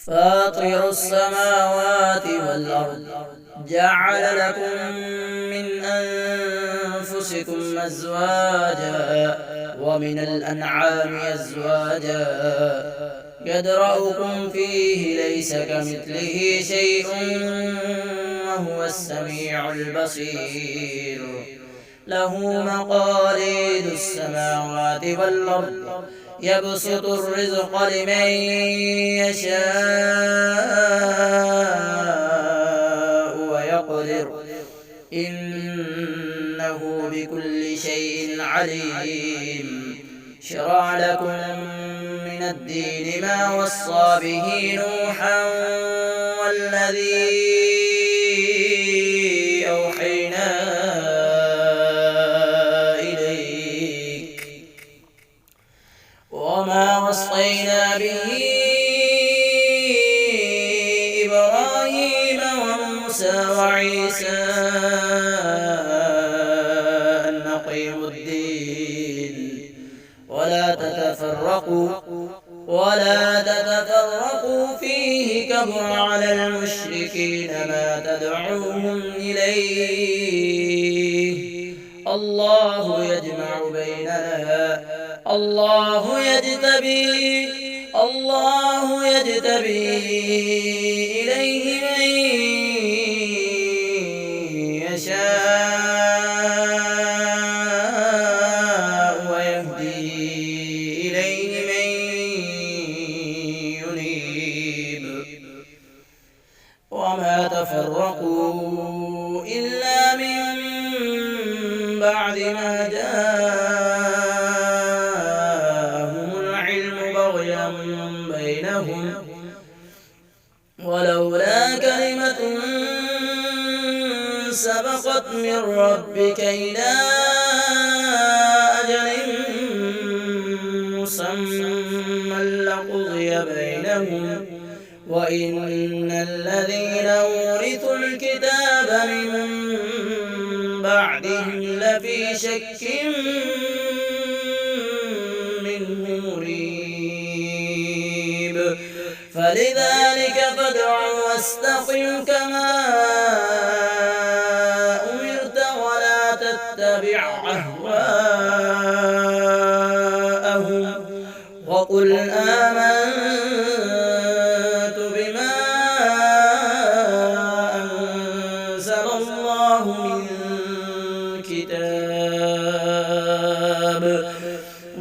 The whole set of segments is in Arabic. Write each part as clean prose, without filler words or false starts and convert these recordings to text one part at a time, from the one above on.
فاطر السماوات والأرض جعل لكم من أنفسكم أزواجا ومن الأنعام أزواجا يدرأكم فيه ليس كمثله شيء وهو السميع البصير له مقاليد السماوات والأرض يبسط الرزق لمن يشاء ويقدر إنه بكل شيء عليم شرع لكم من الدين ما وصى به نوحا والذي أوحينا إليك وما وصينا به إبراهيم وموسى وعيسى أن أقيموا الدين ولا تتفرقوا فيه كبر على المشركين ما تدعوهم إليه الله يجمع بيننا الله يجتبي إليه من يشاء ويهدي إليه من ينيب وما تفرقوا إلا من بعد ما جاءهم العلم بغيا بينهم ولولا كلمة سبقت من ربك إلى أجل مسمى لقضي بينهم وإن الذين أورثوا الكتاب من بعدهم لفي شك منه مريب فلذلك فادع واستقم كما أمرت ولا تتبع أهواءهم وقل آمنت بما أنزل الله من كتاب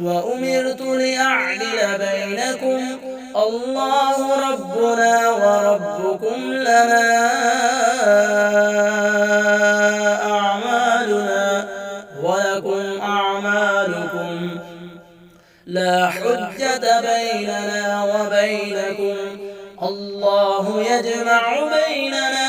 وأمرت لأعدل بينكم الله ربنا وربكم لنا أعمالنا ولكم أعمالكم لا حجة بيننا وبينكم الله يجمع بيننا